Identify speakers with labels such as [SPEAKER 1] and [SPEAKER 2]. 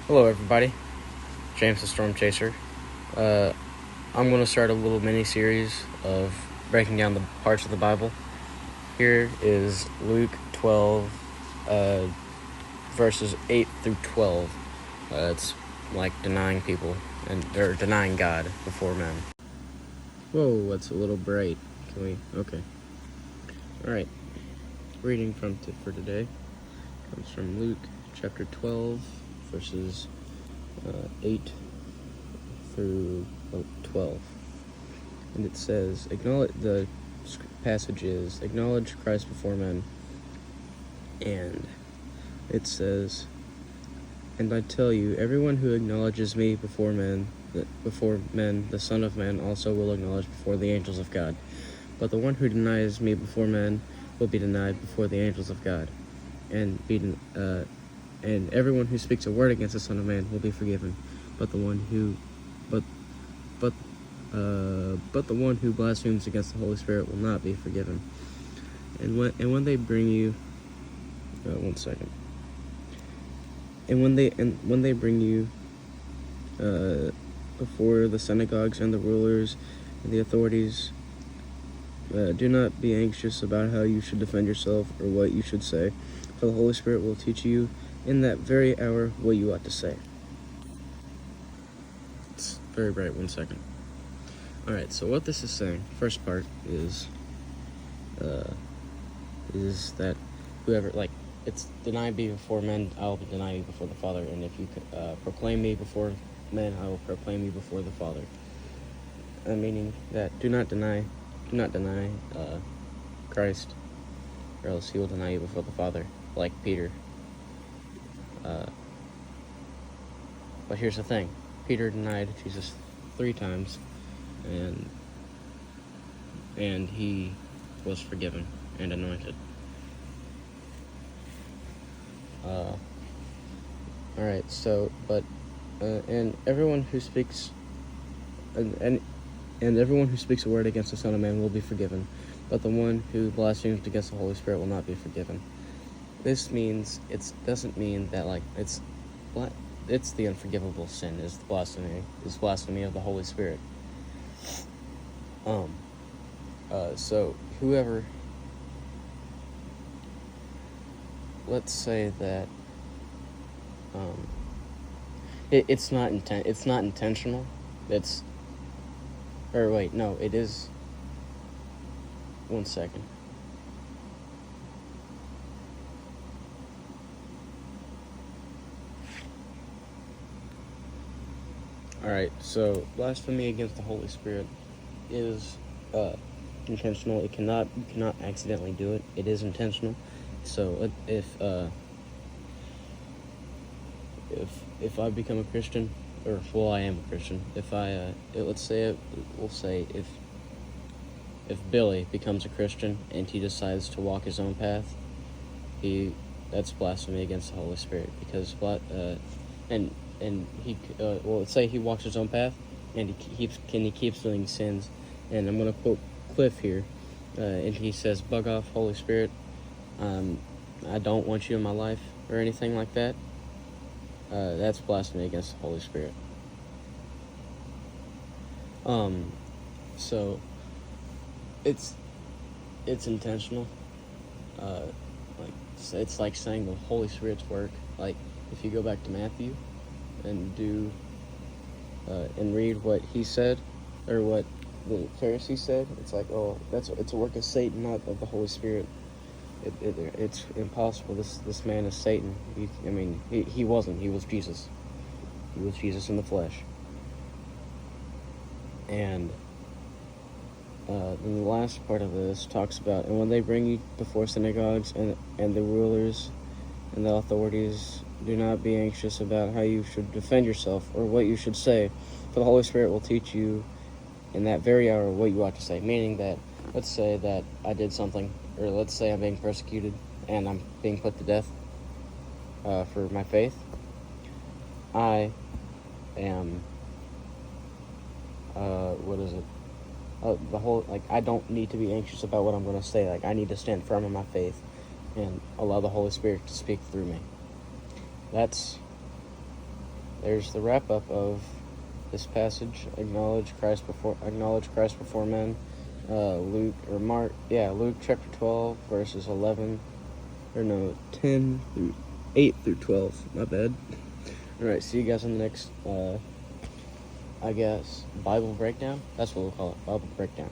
[SPEAKER 1] Hello everybody, James the Storm Chaser. I'm going to start a little mini-series of breaking down the parts of the Bible. Here is Luke 12, verses 8 through 12. It's like denying people, or denying God before men. Whoa, that's a little bright. Okay. Alright, reading for today comes from Luke chapter 12, verses 8 through 12. And it says, the passage is, acknowledge Christ before men. And it says, and I tell you, everyone who acknowledges me before men, the Son of Man also will acknowledge before the angels of God. But the one who denies me before men will be denied before the angels of God. And everyone who speaks a word against the Son of Man will be forgiven. But the one who blasphemes against the Holy Spirit will not be forgiven. And when they bring you, And when they bring you before the synagogues and the rulers and the authorities, do not be anxious about how you should defend yourself or what you should say, for the Holy Spirit will teach you in that very hour what you ought to say. It's very bright. 1 second. Alright, so what this is saying, first part is that whoever, it's deny me before men, I will deny you before the Father, and if you proclaim me before men, I will proclaim you before the Father. Meaning that do not deny Christ, or else he will deny you before the Father, like Peter. But here's the thing, Peter denied Jesus 3 times, and he was forgiven and anointed. Alright, so, and everyone who speaks, and everyone who speaks a word against the Son of Man will be forgiven, but the one who blasphemes against the Holy Spirit will not be forgiven. This means, doesn't mean that, it's the unforgivable sin, is blasphemy of the Holy Spirit. So whoever, let's say that it's not intentional. It is. 1 second. Alright, so blasphemy against the Holy Spirit is intentional. You cannot accidentally do it. It is intentional. So if I become a Christian, I am a Christian. If if Billy becomes a Christian and he decides to walk his own path, that's blasphemy against the Holy Spirit, because let's say he walks his own path and he keeps doing sins, and I'm going to quote Cliff here, and he says, "Bug off, Holy Spirit. I don't want you in my life," or anything like that. That's blasphemy against the Holy Spirit. So it's intentional. It's like saying the Holy Spirit's work. Like, if you go back to Matthew and and read what he said, or what the Pharisees said, it's like, oh, it's a work of Satan, not of the Holy Spirit. It's impossible. This man is Satan. He wasn't. He was Jesus. He was Jesus in the flesh. And then the last part of this talks about, and when they bring you before synagogues and the rulers and the authorities, do not be anxious about how you should defend yourself or what you should say, for the Holy Spirit will teach you in that very hour what you ought to say. Meaning that, let's say that I did something, or let's say I'm being persecuted and I'm being put to death for my faith. I am, I don't need to be anxious about what I'm going to say. I need to stand firm in my faith and allow the Holy Spirit to speak through me. That's there's the wrap up of this passage. Acknowledge Christ before men. Luke chapter 12 verses 10 through 8 through 12. My bad. All right, see you guys in the next Bible breakdown. That's what we'll call it, Bible breakdown.